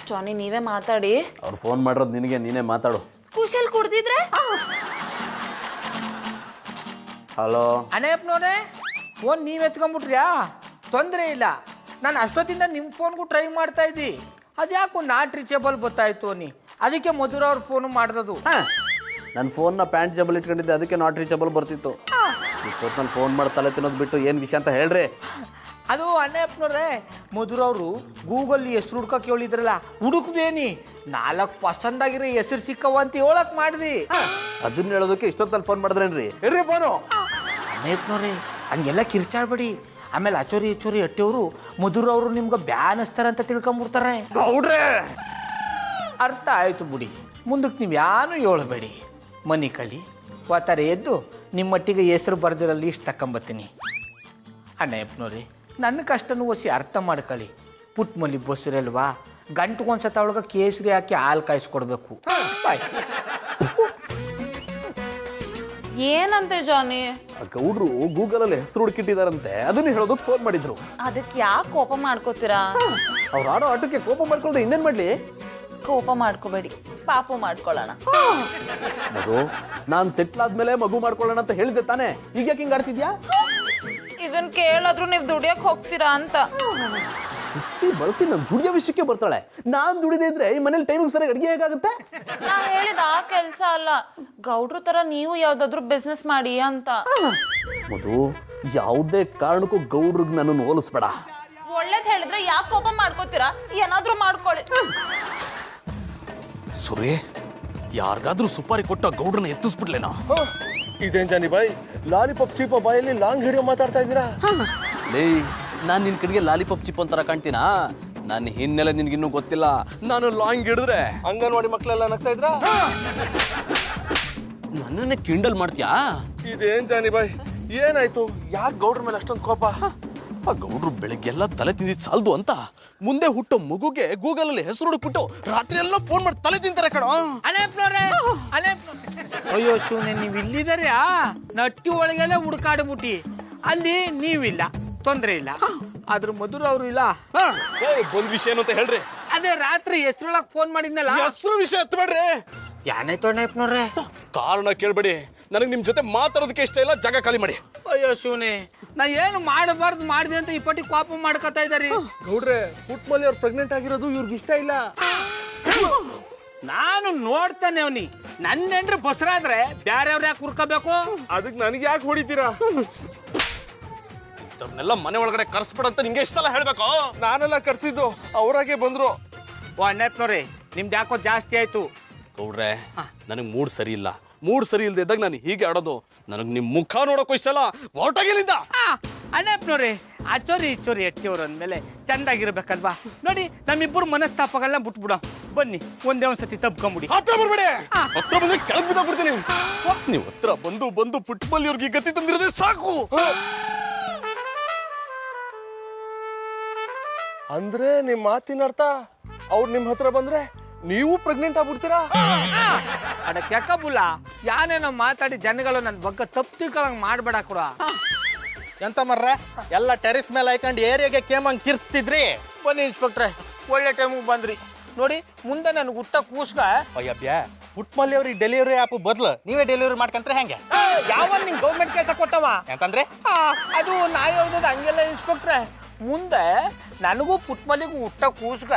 Speaker 1: ಜಾನಿ, ನೀವೇ ಮಾತಾಡಿ.
Speaker 5: ಅವ್ರು ಫೋನ್ ಮಾಡಿರೋದು ನಿನಗೆ, ನೀನೇ ಮಾತಾಡು.
Speaker 1: ಖುಷಿಯಲ್ಲಿ ಕುಡ್ದಿದ್ರೆ?
Speaker 5: ಹಲೋ
Speaker 2: ಅಣ್ಣಪ್ಪನವ್ರೆ, ಫೋನ್ ನೀವು ಎತ್ಕೊಂಡ್ಬಿಟ್ರ್ಯಾ? ತೊಂದರೆ ಇಲ್ಲ, ನಾನು ಅಷ್ಟೊತ್ತಿಂದ ನಿಮ್ಮ ಫೋನ್ಗೂ ಟ್ರೈ ಮಾಡ್ತಾ ಇದ್ದಿ. ಅದ್ಯಾಕೋ ನಾಟ್ ರೀಚೇಬಲ್ ಗೊತ್ತಾಯ್ತು ನೀ, ಅದಕ್ಕೆ ಮಧುರ ಅವ್ರ ಫೋನು ಮಾಡ್ದದು.
Speaker 5: ನನ್ನ ಫೋನ್ನ ಪ್ಯಾಂಟ್ ಜಬಲ್ ಇಟ್ಕೊಂಡಿದ್ದೆ, ಅದಕ್ಕೆ ನಾಟ್ ರೀಚೇಬಲ್ ಬರ್ತಿತ್ತು. ಇಷ್ಟೊತ್ತು ನಾನು ಫೋನ್ ಮಾಡಿ ತಲೆ ತಿನ್ನೋದು ಬಿಟ್ಟು ಏನು ವಿಷಯ ಅಂತ ಹೇಳ್ರಿ.
Speaker 2: ಅದು ಅಣ್ಣಪ್ಪನವ್ರೆ, ಮಧುರ ಅವರು ಗೂಗಲ್ ಹೆಸರು ಹುಡ್ಕಕ್ಕೆ ಹೇಳಿದ್ರಲ್ಲ, ಹುಡುಕ್ದೇನಿ 4 ಪಸಂದಾಗಿರೋ ಹೆಸರು ಸಿಕ್ಕವ ಅಂತ ಹೇಳಕ್ ಮಾಡ್ದಿ.
Speaker 5: ಅದನ್ನ ಹೇಳೋದಕ್ಕೆ ಇಷ್ಟೊತ್ತಲ್ಲಿ ಫೋನ್ ಮಾಡಿದ್ರೇನ್ರಿ? ಇರ್ರಿ ಫೋನು.
Speaker 2: ಅಣ್ಣಪ್ಪನವ್ರೆ, ಹಂಗೆಲ್ಲ ಕಿರ್ಚಾಡ್ಬೇಡಿ. ಆಮೇಲೆ ಅಚೋರಿ ಅಟ್ಟಿಯವರು ಮಧುರ ಅವರು ನಿಮ್ಗೆ ಬ್ಯಾನಸ್ತಾರಂತ ತಿಳ್ಕೊಂಬಿಡ್ತಾರೆ.
Speaker 5: ಗೌಡ್ರೆ,
Speaker 2: ಅರ್ಥ ಆಯಿತು ಬಿಡಿ, ಮುಂದಕ್ಕೆ ನೀವು ಯಾನು ಹೇಳಬೇಡಿ. ಮನೆ ಕಳಿ ವಾತಾರೆ ಎದ್ದು ನಿಮ್ಮಟ್ಟಿಗೆ ಹೆಸರು ಬರೆದಿರೋ ಲೀಸ್ಟ್ ತಗೊಂಬತ್ತೀನಿ. ಅಣ್ಣಪ್ಪನವ್ರಿ, ನನ್ನ ಕಷ್ಟನೂ ಒಸಿ ಅರ್ಥ ಮಾಡ್ಕೊಳ್ಳಿ. ಪುಟ್ಮಲ್ಲಿ ಬಸ್ರಲ್ವಾ, ಗಂಟೆಗೊಂದ್ಸತ ಒಳಗೆ ಕೇಸರಿ ಹಾಕಿ ಹಾಲು ಕಾಯಿಸ್ಕೊಡ್ಬೇಕು. ಬಾಯ್.
Speaker 1: ಏನಂತೆ ಜಾನಿ?
Speaker 5: ಗೌಡ್ರು ಗೂಗಲಲ್ಲಿ ಹೆಸರು ಹುಡುಕಿಟ್ಟಿದಾರಂತೆ, ಅದನ್ನ ಹೇಳೋದಕ್ಕೆ ಫೋನ್ ಮಾಡಿದ್ರು.
Speaker 1: ಅದಕ್ಕೆ ಯಾಕೆ ಕೋಪ ಮಾಡ್ಕೋತೀರಾ?
Speaker 5: ಅವ್ರು ಆಡೋ ಆಟಕ್ಕೆ ಕೋಪ ಮಾಡ್ಕೊಳ್ದೆ ಇನ್ನೇನ್ ಮಾಡ್ಲಿ?
Speaker 1: ಕೋಪ ಮಾಡ್ಕೋಬೇಡಿ, ಪಾಪು ಮಾಡ್ಕೊಳ್ಳೋಣ.
Speaker 5: ಮಗು, ನಾನ್ ಸೆಟ್ಲ್ ಆದ್ಮೇಲೆ ಮಗು ಮಾಡ್ಕೊಳ್ಳೋಣ ಅಂತ ಹೇಳಿದ್ದೆ ತಾನೇ, ಈಗ ಯಾಕೆ ಹಿಂಗ್ ಆಡ್ತಿದ್ಯಾ?
Speaker 1: ಇದನ್ ಕೇಳಾದ್ರೂ ನೀವು ದುಡಿಯಕ್ ಹೋಗ್ತೀರಾ ಅಂತ.
Speaker 5: ಸುತ್ತಿ ಬಳಸಿ ನನ್ ದುಡಿಯೋ ವಿಷಯಕ್ಕೆ ಬರ್ತಾಳೆ. ನಾನ್ ದುಡಿದೇ ಇದ್ರೆ ಈ ಮನೇಲಿ ಟೈಮಿಂಗ್ ಸರಿಯಾಗಿ ಅಡಿಗೆ ಹೇಗಾಗುತ್ತೆ?
Speaker 1: ನಾ ಹೇಳಿದ ಆ ಕೆಲ್ಸ ಅಲ್ಲ, ಗೌಡ್ರು ತರ ನೀವು ಯಾವ್ದಾದ್ರು ಬಿಸ್ನೆಸ್ ಮಾಡಿ ಅಂತ.
Speaker 5: ಮಧು, ಯಾವುದೇ ಕಾರಣಕ್ಕೂ ಗೌಡ್ರಿಗೆ ನನ್ನನ್ನು ಹೋಲಿಸ್ಬೇಡ.
Speaker 1: ಒಳ್ಳೇದ್ ಹೇಳಿದ್ರೆ ಯಾಕೆ ಕೋಪ ಮಾಡ್ಕೋತೀರಾ? ಏನಾದ್ರೂ ಮಾಡ್ಕೊಳ್ಳಿ.
Speaker 3: ಸುರೇ, ಯಾರಿಗಾದ್ರೂ ಸುಪಾರಿ ಕೊಟ್ಟ ಗೌಡ್ರನ್ನ ಎತ್ತಿಸ್ಬಿಡ್ಲೇನಾ?
Speaker 4: ಇದೇನ್ ಜಾನಿ ಬಾಯ್, ಲಾಲಿಪಾಪ್ ಚೀಪ ಬಾಯಲ್ಲಿ ಲಾಂಗ್ ಹಿಡಿಯೋ ಮಾತಾಡ್ತಾ ಇದ್ದೀರಾ?
Speaker 3: ಲೇ, ನಾನು ನಿನ್ ಕಡೆಗೆ ಲಾಲಿಪಾಪ್ ಚಿಪ್ ಅಂತಾರ ಕಾಣ್ತೀನಾ? ನನ್ನ ಹಿನ್ನೆಲೆ ನಿನ್ಗಿನ್ನೂ ಗೊತ್ತಿಲ್ಲ. ನಾನು ಲಾಂಗ್ ಹಿಡಿದ್ರೆ
Speaker 4: ಅಂಗನವಾಡಿ ಮಕ್ಕಳೆಲ್ಲ ನಗ್ತಾ ಇದ್ರಾ?
Speaker 3: ನನ್ನನ್ನೇ ಕಿಂಡಲ್ ಮಾಡ್ತೀಯಾ?
Speaker 4: ಇದೇನ್ ಜಾನಿ ಬಾಯ್, ಏನಾಯ್ತು? ಯಾಕೆ ಗೌಡ್ರ ಮೇಲೆ ಅಷ್ಟೊಂದು ಕೋಪ?
Speaker 3: ಆ ಗೌಡ್ರು ಬೆಳಗ್ಗೆಲ್ಲ ತಲೆ ತಿಂದಿದ್ ಸಾಲ್ದು ಅಂತ ಮುಂದೆ ಹುಟ್ಟೋ ಮಗುಗೆ ಗೂಗಲಲ್ಲಿ ಹೆಸರು ಹುಡುಕ್ಬಿಟ್ಟು ರಾತ್ರಿ ಎಲ್ಲ ಫೋನ್ ಮಾಡಿ ತಲೆ ತಿಂತಾರೆ ಕಣ.
Speaker 2: ಅಯ್ಯೋ ಶಿವನೇ, ನೀವು ಇಲ್ಲಿದ್ದೀರಾ? ನಟ್ಟಿ ಒಳಗೆಲ್ಲ ಹುಡುಕಾಡ್ಬಿಟ್ಟಿ, ಅಲ್ಲಿ ನೀವಿಲ್ಲ, ತೊಂದರೆ ಇಲ್ಲ. ಆದ್ರ ಮಧುರ ಅವರು ಇಲ್ಲ.
Speaker 3: ಒಂದ್ ವಿಷಯ ಏನು ಅಂತ ಹೇಳ್ರಿ.
Speaker 2: ಅದೇ ರಾತ್ರಿ ಹೆಸರೊಳಗೆ ಫೋನ್ ಮಾಡಿದ್ನಲ್ಲ,
Speaker 3: ಹೆಸರು ವಿಷಯ ಎತ್ತಬೇಡ್ರಿ.
Speaker 2: ಯಾನಾಯ್ತು ಅಣ್ಣಪ್ಪನವ್ರೆ?
Speaker 3: ಕಾರಣ ಕೇಳ್ಬೇಡಿ, ನನಗೆ ನಿಮ್ ಜೊತೆ ಮಾತಾಡೋದಕ್ಕೆ ಇಷ್ಟ ಇಲ್ಲ. ಜಾಗ ಖಾಲಿ ಮಾಡಿ.
Speaker 2: ಅಯ್ಯೋ ಶಿವನೇ, ನಾ ಏನು ಮಾಡಬಾರ್ದು ಮಾಡಿದೆ ಅಂತ ಈ ಪಟ್ಟಿ ಕೋಪ ಮಾಡ್ಕೊತಾ ಇದ್ದಾರಿ.
Speaker 4: ನೋಡ್ರೆ, ಪುಟ್ಮಲ್ಲಿ ಅವ್ರು ಪ್ರೆಗ್ನೆಂಟ್ ಆಗಿರೋದು ಇವ್ರಿಗೆ ಇಷ್ಟ ಇಲ್ಲ.
Speaker 2: ನಾನು ನೋಡ್ತಾನೆ ಅವನಿ, ನನ್ನ ಹೆಂಡ್ರೆ ಬಸರಾದ್ರೆ ಬ್ಯಾರೆಯವ್ರ ಯಾಕೆ ಹುರ್ಕೋಬೇಕು?
Speaker 4: ಅದಕ್ಕೆ ನನಗೆ ಯಾಕೆ ಹೊಡಿತೀರಾ?
Speaker 3: ಇಂಥವ್ರನ್ನೆಲ್ಲ ಮನೆ ಒಳಗಡೆ ಕರ್ಸ್ಬಿಡಂತ ನಿಂಗೆ ಎಷ್ಟು ಸಲ ಹೇಳ್ಬೇಕು?
Speaker 4: ನಾನೆಲ್ಲ ಕರ್ಸಿದ್ದು ಅವರಾಗೆ ಬಂದ್ರು.
Speaker 2: ಓ ಅಣ್ಣಪ್ಪನವ್ರಿ ನಿಮ್ದು ಯಾಕೋ ಜಾಸ್ತಿ ಆಯ್ತು.
Speaker 3: ಗೌಡ್ರೆ ನನಗೆ ಮೂಡ್ ಸರಿ ಇಲ್ಲ. ಮೂಡ್ ಸರಿ ಇಲ್ದೇ ಇದ್ದಾಗ ನಾನು ಹೀಗೆ ಆಡೋದು. ನನಗೆ ನಿಮ್ಮ ಮುಖ ನೋಡೋಕ್ಕೂ ಇಷ್ಟ ಅಲ್ಲ. ಹೊರಟಾಗಿಲ್ಲಿಂದ
Speaker 2: ಅಣ್ಣಪ್ಪನವ್ರಿ ಅಚ್ಚೋರಿ ಇಚ್ಚೋರಿ ಎಟ್ಟಿಯವ್ರು ಅಂದಮೇಲೆ ಚಂದಾಗಿರ್ಬೇಕಲ್ವಾ? ನೋಡಿ ನಮ್ಮಿಬ್ಬರು ಮನಸ್ತಾಪಗಳನ್ನ ಬಿಟ್ಬಿಡ. ಬನ್ನಿ ಒಂದೇ ಒಂದ್ಸತಿ ತಬ್ಕೊಂಬಿಡಿ.
Speaker 3: ಹತ್ರ ಬರ್ಬೇಡಿ. ಹತ್ರ ಬಂದ್ರೆ ಕೆಳಗೆ ಬಿದ್ದಾಗ್ಬಿಡ್ತೀನಿ. ನೀವು ಹತ್ರ ಬಂದು ಬಂದು ಪುಟ್ಟಮಲ್ಲಿ ಅವ್ರಿಗೆ ಗತಿ ತಂದಿರೋದೇ ಸಾಕು.
Speaker 4: ಅಂದ್ರೆ ನಿಮ್ ಮಾತಿನ ಅರ್ಥ ಅವ್ರು ನಿಮ್ ಹತ್ರ ಬಂದ್ರೆ ನೀವು ಪ್ರೆಗ್ನೆಂಟ್ ಆಗ್ಬಿಡ್ತೀರಾ?
Speaker 2: ಅದಕ್ಕೆ ಯಾಕಬುಲ್ಲ ಯಾನೇನೋ ಮಾತಾಡಿ ಜನಗಳು ನನ್ನ ಬಗ್ಗೆ ತಪ್ಪು ತಿಳ್ಕೊಳಂಗ್ ಮಾಡ್ಬೇಡ ಕೂಡ.
Speaker 6: ಎಂತ ಮರ್ರೆ ಎಲ್ಲ ಟೆರಿಸ್ ಮೇಲೆ ಹಾಕೊಂಡು ಏರಿಯಾಗೆ ಕೇಮಂಗ್ ಕಿರ್ಸ್ತಿದ್ರಿ.
Speaker 2: ಬನ್ನಿ ಇನ್ಸ್ಪೆಕ್ಟ್ರೆ, ಒಳ್ಳೆ ಟೈಮಿಗೆ ಬಂದ್ರಿ. ನೋಡಿ ಮುಂದೆ ನನ್ಗೆ ಹುಟ್ಟ ಕೂಸ್ಗ
Speaker 6: ಅಯ್ಯಬ್ಯ ಪುಟ್ಮಲ್ಲಿ ಅವ್ರಿಗೆ ಡೆಲಿವರಿ ಆ್ಯಪ್ ಬದ್ಲು ನೀವೇ ಡೆಲಿವರಿ ಮಾಡ್ಕೊಂಡ್ರೆ ಹೆಂಗೆ?
Speaker 2: ಯಾವ ನಿಂಗೆ ಗೌರ್ಮೆಂಟ್ ಕೆಲಸ ಕೊಟ್ಟವ
Speaker 6: ಯಾಕಂದ್ರೆ
Speaker 2: ಅದು ನಾ ಹೇಳ್ದದ ಹಂಗೆಲ್ಲ ಇನ್ಸ್ಪೆಕ್ಟ್ರೆ. ಮುಂದೆ ನನಗೂ ಪುಟ್ಮಲ್ಲಿಗೂ ಹುಟ್ಟ ಕೂಸ್ಗ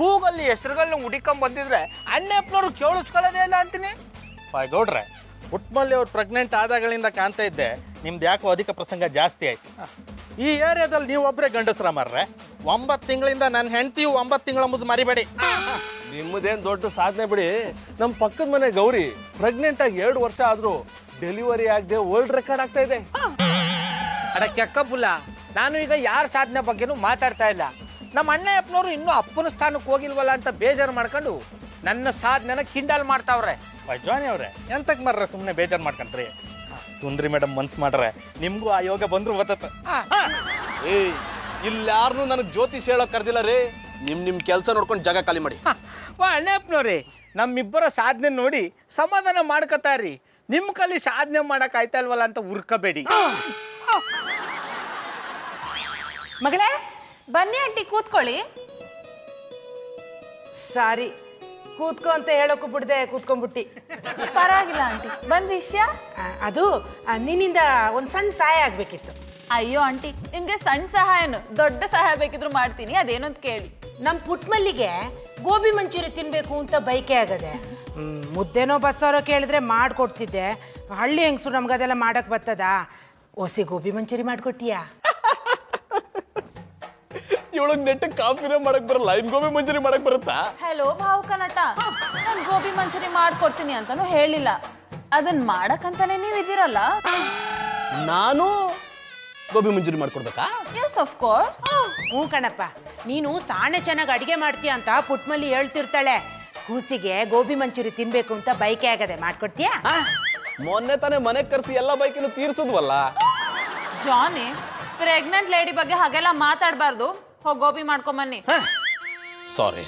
Speaker 2: ಗೂಗಲ್ ಹೆಸರುಗಳನ್ನ ಹುಡಿಕೊಂಡ್ ಬಂದಿದ್ರೆ ಅಣ್ಣಪ್ಪನವ್ರು ಕೇಳಿಸ್ಕೊಳ್ಳೋದೇ ಇಲ್ಲ ಅಂತೀನಿ.
Speaker 6: ಗೌಡ್ರೆ ಪುಟ್ಮಲ್ಲಿ ಅವ್ರು ಪ್ರೆಗ್ನೆಂಟ್ ಆದಾಗಳಿಂದ ಕಾಣ್ತಾ ಇದ್ದೆ ನಿಮ್ದು ಯಾಕೋ ಅಧಿಕ ಪ್ರಸಂಗ ಜಾಸ್ತಿ ಆಯ್ತು. ಈ ಏರಿಯಾದಲ್ಲಿ ನೀವು ಒಬ್ಬರೇ ಗಂಡಸ್ರ ಮಾರ್ರೆ. 9 ತಿಂಗಳಿಂದ ನನ್ನ ಹೆಂಡತಿಯು 9 ತಿಂಗಳ ಮುದ್ದು ಮರಿಬೇಡಿ.
Speaker 4: ನಿಮ್ಮದೇನ್ ದೊಡ್ಡ ಸಾಧನೆ ಬಿಡಿ. ನಮ್ ಪಕ್ಕದ ಮನೆ ಗೌರಿ ಪ್ರೆಗ್ನೆಂಟ್ ಆಗಿ 2 ವರ್ಷ ಆದ್ರೂ ಡೆಲಿವರಿ ಆಗದೆ ವರ್ಲ್ಡ್ ರೆಕಾರ್ಡ್ ಆಗ್ತಾ ಇದೆ.
Speaker 2: ಅದಕ್ಕೆ ಅಕ್ಕಬುಲ್ಲ ನಾನು ಈಗ ಯಾರ ಸಾಧನೆ ಬಗ್ಗೆನೂ ಮಾತಾಡ್ತಾ ಇಲ್ಲ. ನಮ್ಮ ಅಣ್ಣಪ್ಪನವರು ಇನ್ನೂ ಅಪ್ಪನ ಸ್ಥಾನಕ್ಕೆ ಹೋಗಿಲ್ವಲ್ಲ ಅಂತ ಬೇಜಾರು ಮಾಡ್ಕೊಂಡು ನನ್ನ ಸಾಧನೆನ ಕಿಂಡಲ್ ಮಾಡ್ತಾವ್ರೆ.
Speaker 6: ಜಾನಿ ಅವ್ರೆ ಎಂತಕ್ ಮರ್ರೆ ಸುಮ್ಮನೆ ಬೇಜಾರು ಮಾಡ್ಕೊಂಡ್ರಿ. ಸುಂದ್ರಿ ಮೇಡಮ್ ಮನ್ಸು ಮಾಡ್ರೆ ನಿಮ್ಗೂ ಆ ಯೋಗ ಬಂದ್ರು ಬರ್ತತ.
Speaker 3: ಏಯ್ ಇಲ್ಲಾರನು ನನಗೆ ಜ್ಯೋತಿಷ್ ಹೇಳಕ್ ಕರ್ದಿಲ್ಲ ರೀ. ನಿಮ್ ಕೆಲಸ ನೋಡ್ಕೊಂಡು ಜಾಗ ಖಾಲಿ ಮಾಡಿ.
Speaker 2: ಅಣ್ಣಪ್ಪನವ್ರಿ ನಮ್ಮಿಬ್ಬರ ಸಾಧನೆ ನೋಡಿ ಸಮಾಧಾನ ಮಾಡ್ಕೊತಾರ್ರಿ. ನಿಮ್ಮ ಕಲಿ ಸಾಧನೆ ಮಾಡಕ್ ಆಯ್ತಾ ಇಲ್ವಲ್ಲ ಅಂತ ಉರ್ಕಬೇಡಿ.
Speaker 1: ಮಗಳೇ ಬನ್ನಿ ಆಂಟಿ ಕೂತ್ಕೊಳ್ಳಿ.
Speaker 7: ಸಾರಿ ಕೂತ್ಕೊ ಅಂತ ಹೇಳೋಕ್ಕೂ ಬಿಡ್ದೆ ಕೂತ್ಕೊಂಡ್ಬಿಟ್ಟಿ.
Speaker 1: ಪರವಾಗಿಲ್ಲ ಆಂಟಿ. ಬಂದ್ ವಿಷಯ?
Speaker 7: ಅದು ನಿನ್ನಿಂದ ಒಂದು ಸಣ್ಣ ಸಹಾಯ ಆಗ್ಬೇಕಿತ್ತು.
Speaker 1: ಅಯ್ಯೋ ಆಂಟಿ ನಿಮ್ಗೆ ಸಣ್ಣ ಸಹಾಯನು ದೊಡ್ಡ ಸಹಾಯ ಬೇಕಿದ್ರು ಮಾಡ್ತೀನಿ. ಅದೇನಂತ ಕೇಳಿ.
Speaker 7: ನಮ್ಮ ಪುಟ್ಮಲ್ಲಿಗೆ ಗೋಬಿ ಮಂಚೂರಿ ತಿನ್ಬೇಕು ಅಂತ ಬೈಕೆ ಆಗದೆ. ಮುದ್ದೆನೋ ಬಸ್ಸಾರೋ ಕೇಳಿದ್ರೆ ಮಾಡ್ಕೊಡ್ತಿದ್ದೆ. ಹಳ್ಳಿ ಹೆಂಗಸರು ನಮ್ಗದೆಲ್ಲ ಮಾಡಕ್ ಬರ್ತದ? ಒಸಿ ಗೋಬಿ ಮಂಚೂರಿ ಮಾಡ್ಕೊಟ್ಟಿಯಾ?
Speaker 3: ಇವಳಗ್ ನೆಟ್ಟ ಕಾಫಿನೇ ಮಾಡಕ್ ಬರಲ್ಲ, ಇನ್ ಗೋಬಿ ಮಂಚೂರಿ ಮಾಡಕ್ ಬರುತ್ತಾ?
Speaker 1: ಹಲೋ ಭಾವುಕ ನಟ, ನಾನು ಗೋಬಿ ಮಂಚೂರಿ ಮಾಡ್ಕೊಡ್ತೀನಿ ಅಂತಾನು ಹೇಳಿಲ್ಲ. ಅದನ್ನ ಮಾಡಕ್ಕಂತಾನೆ ನೀವ್ ಇದ್ದೀರಲ್ಲ.
Speaker 3: ನಾನು ಗೋಬಿ ಮಂಚೂರಿ ಮಾಡ್ಕೊಡ್ಬೇಕಾ?
Speaker 1: Yes of course.
Speaker 7: ಹ್ಞೂ ಕಣಪ್ಪ, ನೀನು ಸಾಣೆ ಚೆನ್ನಾಗಿ ಅಡಿಗೆ ಮಾಡ್ತೀಯ ಅಂತ ಪುಟ್ಮಲ್ಲಿ ಹೇಳ್ತಿರ್ತಾಳೆ. ಕೂಸಿಗೆ ಗೋಬಿ ಮಂಚೂರಿ ತಿನ್ಬೇಕು ಅಂತ ಬೈಕೆ ಆಗದೆ, ಮಾಡ್ಕೊಡ್ತೀಯಾ?
Speaker 3: ಮೊನ್ನೆ ತಾನೇ ಮನೆಗೆ ಕರ್ಸಿ ಎಲ್ಲ ಬೈಕಿನ ತೀರ್ಸುದ್ವಲ್ಲ.
Speaker 1: ಜಾನಿ, ಪ್ರೆಗ್ನೆಂಟ್ ಲೇಡಿ ಬಗ್ಗೆ ಹಾಗೆಲ್ಲ ಮಾತಾಡಬಾರ್ದು. ಹೋಗಿ ಗೋಬಿ ಮಾಡ್ಕೊಂಬನ್ನಿ.
Speaker 3: ಸಾರಿ,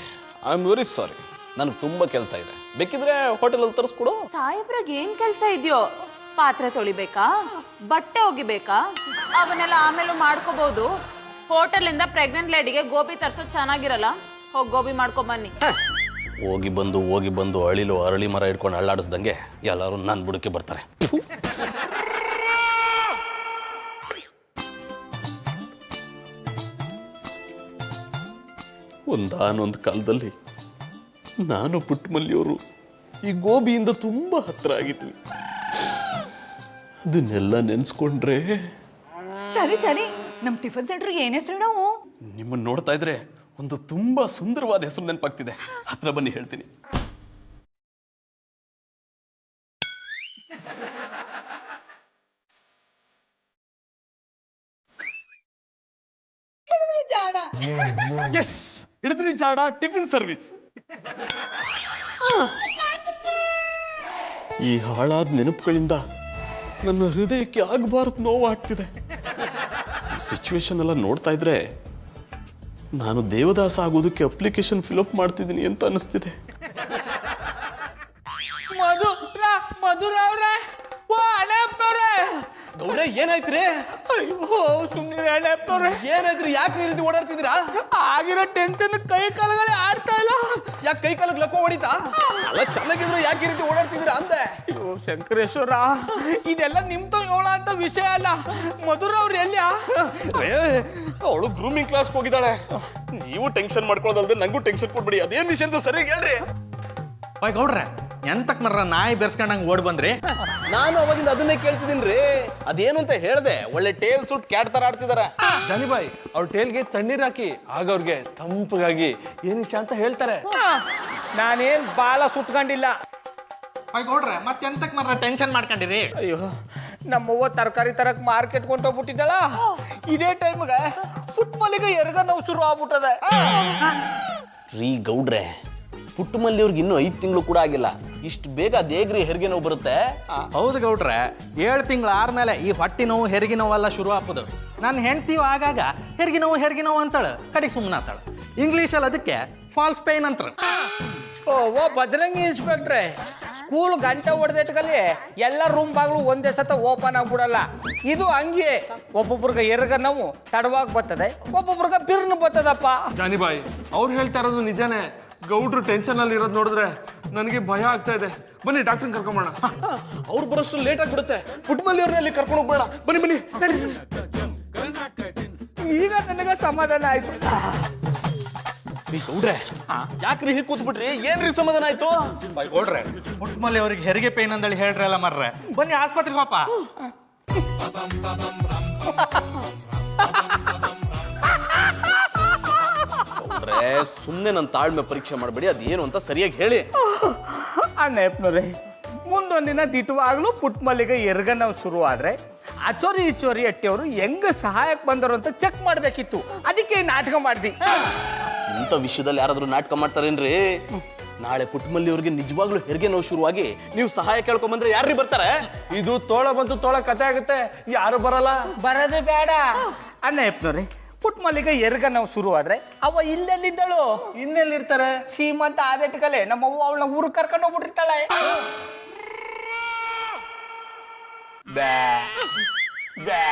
Speaker 3: ಐ ಆಮ್ ವೆರಿ ಸಾರಿ. ನನಗೆ ತುಂಬಾ ಕೆಲಸ ಇದೆ. ಬೇಕಿದ್ರೆ ಹೋಟೆಲಲ್ಲಿ ತರಿಸ್ಕೊಡು.
Speaker 1: ಸಾಹೇಬ್ರಾಗ ಏನ್ ಕೆಲ್ಸ ಇದೆಯೋ? ಪಾತ್ರೆ ತೊಳಿಬೇಕಾ, ಬಟ್ಟೆ ಒಗಿಬೇಕಾ, ಅವನ್ನೆಲ್ಲ ಆಮೇಲೆ ಮಾಡ್ಕೋಬಹುದು. ಹೋಟೆಲಿಂದ ಪ್ರೆಗ್ನೆಂಟ್ ಲೇಡಿಗೆ ಗೋಬಿ ತರ್ಸೋದು ಚೆನ್ನಾಗಿರಲ್ಲ. ಹೋಗಿ ಗೋಬಿ ಮಾಡ್ಕೊಂಬನ್ನಿ.
Speaker 3: ಹೋಗಿ ಬಂದು ಅಳಿಲು ಅರಳಿ ಮರ ಇಟ್ಕೊಂಡು ಅಳ್ಳಾಡಿಸ್ದಂಗೆ ಎಲ್ಲರೂ ನನ್ನ ಬುಡಕ್ಕೆ ಬರ್ತಾರೆ. ಒಂದಾನೊಂದು ಕಾಲದಲ್ಲಿ ನಾನು ಪುಟ್ಟಮಲ್ಲಿಯವರು ಈ ಗೋಬಿಯಿಂದ ತುಂಬಾ ಹತ್ರ ಆಗಿದ್ವಿ. ಅದನ್ನೆಲ್ಲ ನೆನ್ಸ್ಕೊಂಡ್ರೆ
Speaker 8: ಸರಿ ಸರಿ, ನಮ್ ಟಿಫನ್ ಸೆಂಟರ್ಗೆ ಏನ್ ಹೆಸರು? ನಾವು
Speaker 3: ನಿಮ್ಮನ್ನ ನೋಡ್ತಾ ಇದ್ರೆ ಒಂದು ತುಂಬಾ ಸುಂದರವಾದ ಹೆಸರು ನೆನಪಾಗ್ತಿದೆ. ಹತ್ರ ಬನ್ನಿ ಹೇಳ್ತೀನಿ. ಹಿಡಿದ್ರಿ ಜಾಡ ಟಿಫಿನ್ ಸರ್ವಿಸ್. ಈ ಹಾಳಾದ ನೆನಪುಗಳಿಂದ ನನ್ನ ಹೃದಯಕ್ಕೆ ಆಗಬಾರದು ನೋವು ಆಗ್ತಿದೆ. ಸಿಚುವೇಶನ್ ಎಲ್ಲ ನೋಡ್ತಾ ಇದ್ರೆ ನಾನು ದೇವದಾಸ ಆಗೋದಕ್ಕೆ ಅಪ್ಲಿಕೇಶನ್ ಫಿಲಪ್ ಮಾಡ್ತಿದ್ದೀನಿ ಅಂತ ಅನಿಸ್ತಿದೆ.
Speaker 2: ಮಧುರ ಅವ್ರೆ, ಓ ಅಣ್ಣಪ್ಪನವ್ರೆ.
Speaker 3: ಗೌಡ್ರೆ ಏನಾಯ್ತ್ರಿ?
Speaker 2: ಅಯ್ಯೋ ಸುಮ್ಮನೆ ಅಣ್ಣಪ್ಪನವ್ರೆ.
Speaker 3: ಏನಾಯ್ತ್ರಿ? ಯಾಕೆ ಈ ರೀತಿ ಓಡಾಡ್ತಿದ್ದೀರಾ?
Speaker 2: ಆಗಿರೋ ಟೆನ್ಷನ್ ಕೈ ಕಾಲುಗಳೇ ಆಡ್ತಾ ಇಲ್ಲ.
Speaker 3: ಯಾಕೆ ಕೈ ಕಾಲಿಗೆ ಲಕ್ಕೋ ಹೊಡಿತಾ? ಅಲ್ಲ ಚೆನ್ನಾಗಿದ್ರು ಯಾಕೆ ಈ ರೀತಿ ಓಡಾಡ್ತಿದ್ದೀರಾ ಅಂದೆ.
Speaker 2: ಅಯ್ಯೋ ಶಂಕರೇಶ್ವರ, ಇದೆಲ್ಲ ನಿಮ್ದು ಹೇಳ ಅಂತ ವಿಷಯ ಅಲ್ಲ. ಮಧುರ ಅವ್ರು ಎಲ್ಲಿಯಾ?
Speaker 3: ಅವಳು ಗ್ರೂಮಿಂಗ್ ಕ್ಲಾಸ್ಗೆ ಹೋಗಿದ್ದಾಳೆ. ನೀವು ಟೆನ್ಷನ್ ಮಾಡ್ಕೊಳ್ಳೋದಲ್ದೆ ನಂಗೂ ಟೆನ್ಷನ್ ಕೊಡ್ಬಿಡಿ. ಅದೇನ್ ವಿಷಯ ಅಂತ ಸರಿಯಾಗಿ ಹೇಳ್ರಿ.
Speaker 6: ಗೌಡ್ರೆ ಎಂತಕ್ ಮರ್ರ ನಾಯಿ ಬೆರ್ಸ್ಕೊಂಡಂಗೆ ಓಡ್ ಬಂದ್ರಿ?
Speaker 3: ನಾನು ಅವಾಗಿಂದ ಅದನ್ನೇ ಕೇಳ್ತಿದ್ದೀನಿ ರೀ. ಅದೇನು ಅಂತ ಹೇಳ್ದೆ, ಒಳ್ಳೆ ಟೇಲ್ ಸುಟ್ ಕ್ಯಾಟ್ ತರ ಆಡ್ತಿದಾರೆ.
Speaker 4: ಜಾನಿಬಾಯಿ ಅವ್ರ ಟೇಲ್ಗೆ ತಣ್ಣೀರ್ ಹಾಕಿ ಆಗ ಅವ್ರಿಗೆ ತಂಪಗಾಗಿ ಏನ್ ವಿಷಯ ಅಂತ ಹೇಳ್ತಾರೆ.
Speaker 2: ನಾನೇನ್ ಬಾಲ ಸುಟ್ಕೊಂಡಿಲ್ಲ.
Speaker 6: ಗೌಡ್ರೆ ಮತ್ತೆ ಎಂತಕ್ ಮರ್ರ ಟೆನ್ಷನ್ ಮಾಡ್ಕೊಂಡಿರಿ?
Speaker 2: ಅಯ್ಯೋ, ನಮ್ಮವ್ವ ತರಕಾರಿ ತರಕ್ ಮಾರ್ಕೆಟ್ ಕೊಂಡೋಗ್ಬಿಟ್ಟಿದ್ದಳ. ಇದೇ ಟೈಮ್ಗೆ ಫುಟ್ಬಾಲಿಗೆ ಎರ್ಗ ನೋವು ಶುರು ಆಗ್ಬಿಟ್ಟದೆ.
Speaker 3: ರೀ ಗೌಡ್ರೆ, ಪುಟ್ಟಮಲ್ಲಿ ಅವ್ರಿಗೆ ಇನ್ನೂ 5 ತಿಂಗಳು ಕೂಡ ಆಗಿಲ್ಲ, ಇಷ್ಟು ಬೇಗ ಅದೇಗ್ರಿ ಹೆರಿಗೆ ನೋವು ಬರುತ್ತೆ?
Speaker 6: ಹೌದು ಗೌಡ್ರೆ, 7 ತಿಂಗಳು ಆದ್ಮೇಲೆ ಈ ಹೊಟ್ಟಿ ನೋವು ಹೆರಿಗೆ ನೋವೆಲ್ಲ ಶುರು ಹಾಕೋದು. ನನ್ನ ಹೆಂಡ್ತಿಯು ಆಗಾಗ ಹೆರಿಗೆ ನೋವು ಅಂತಾಳ, ಕಡೆಗೆ ಸುಮ್ಮನೆ ಆತಾಳ. ಇಂಗ್ಲೀಷಲ್ಲಿ ಅದಕ್ಕೆ ಫಾಲ್ಸ್ ಪೇನ್ ಅಂತಾರ.
Speaker 2: ಓ ಬಜರಂಗಿ ಇನ್ಸ್ಪೆಕ್ಟ್ರೆ, ಸ್ಕೂಲ್ ಗಂಟೆ ಹೊಡೆದಿಟ್ಕಲ್ಲಿ ಎಲ್ಲ ರೂಮ್ ಬಾಗ್ಲು ಒಂದೇ ಸತ ಓಪನ್ ಆಗ್ಬಿಡಲ್ಲ. ಇದು ಹಂಗೆ, ಒಬ್ಬೊಬ್ರಿಗೆ ಎರ್ಗ ನೋವು ತಡವಾಗಿ ಬರ್ತದೆ, ಒಬ್ಬೊಬ್ರಿಗೆ ಬಿರ್ನು ಬರ್ತದಪ್ಪ.
Speaker 4: ಜಾನಿಬಾಯಿ ಅವ್ರು ಹೇಳ್ತಾ ಇರೋದು ನಿಜಾನೇ. ಗೌಡ್ರು ಟೆನ್ಷನ್ ಅಲ್ಲಿ ಇರೋದು ನೋಡಿದ್ರೆ ನನಗೆ ಭಯ ಆಗ್ತಾ ಇದೆ. ಬನ್ನಿ ಡಾಕ್ಟರ್ ಕರ್ಕೊಂಬೋಣ.
Speaker 3: ಅವ್ರು ಬರೋಷ್ಟು ಲೇಟ್ ಆಗ್ಬಿಡುತ್ತೆ. ಪುಟ್ಟಮಲ್ಲಿ ಅವ್ರನ್ನ ಅಲ್ಲಿ ಕರ್ಕೊಂಡು ಹೋಗ್ಬೇಡ. ಬನ್ನಿ.
Speaker 2: ಈಗ ನನಗೆ ಸಮಾಧಾನ ಆಯ್ತು.
Speaker 3: ಗೌಡ್ರೆ, ಯಾಕ್ರಿ ಹೀಗೆ ಕೂತ್ಬಿಟ್ರಿ? ಏನ್ರಿ ಸಮಾಧಾನ ಆಯ್ತು?
Speaker 6: ಗೌಡ್ರೆ, ಪುಟ್ಟಮಲ್ಲಿ ಅವ್ರಿಗೆ ಹೆರಿಗೆ ಪೇನ್ ಅಂದೇಳಿ ಹೇಳ್ರಲ್ಲ ಮರ್ರೆ, ಬನ್ನಿ ಆಸ್ಪತ್ರೆಗೆ ಹೋಪ.
Speaker 3: ಗೌಡ್ರೆ, ಸುಮ್ನೆ ನನ್ನ ತಾಳ್ಮೆ ಪರೀಕ್ಷೆ ಮಾಡಬೇಡಿ, ಅದೇನು ಅಂತ ಸರಿಯಾಗಿ ಹೇಳಿ.
Speaker 2: ಅಣ್ಣಪ್ಪನವ್ರೆ, ಮುಂದೊಂದಿನ ದಿಟ್ಟವಾಗ್ಲೂ ಪುಟ್ಮಲ್ಲಿಗೆ ಎರ್ಗ ನೋವು ಶುರು ಆದ್ರೆ ಅಚೋರಿ ಇಚೋರಿ ಅಟ್ಟಿಯವರು ಹೆಂಗ ಸಹಾಯಕ್ಕೆ ಬಂದರು ಅಂತ ಚೆಕ್ ಮಾಡ್ಬೇಕಿತ್ತು. ಅದಕ್ಕೆ ನಾಟಕ ಮಾಡ್ದಿ.
Speaker 3: ಇಂಥ ವಿಷಯದಲ್ಲಿ ಯಾರಾದ್ರೂ ನಾಟಕ ಮಾಡ್ತಾರೇನ್ರಿ? ನಾಳೆ ಪುಟ್ಟಮಲ್ಲಿ ಅವ್ರಿಗೆ ನಿಜವಾಗ್ಲೂ ಹೆರಿಗೆ ನೋವು ಶುರುವಾಗಿ ನೀವು ಸಹಾಯ ಕೇಳ್ಕೊಂಬಂದ್ರೆ ಯಾರ್ರಿ ಬರ್ತಾರೆ?
Speaker 4: ಇದು ತೋಳ ಬಂತು ತೋಳ ಕತೆ ಆಗುತ್ತೆ, ಯಾರು ಬರಲ್ಲ.
Speaker 2: ಬರೋದು ಬೇಡ. ಅಣ್ಣಪ್ಪನವ್ರೆ, ಪುಟ್ಮಲ್ಲಿಗೆ ಎರ್ಗ ನೋವು ಶುರು ಆದ್ರೆ ಅವ ಇಲ್ಲೆಲ್ಲಿದ್ದಳು?
Speaker 4: ಇನ್ನೆಲ್ಲಿರ್ತಾರೆ?
Speaker 2: ಸೀಮಂತ ಆದಟ್ಕಲೆ ನಮ್ಮವ್ವ ಅವಳನ್ನ ಊರಿಗೆ ಕರ್ಕೊಂಡು ಹೋಗ್ಬಿಟ್ಟಿರ್ತಾಳೆ. ಬ್ಯಾ ಬ್ಯಾ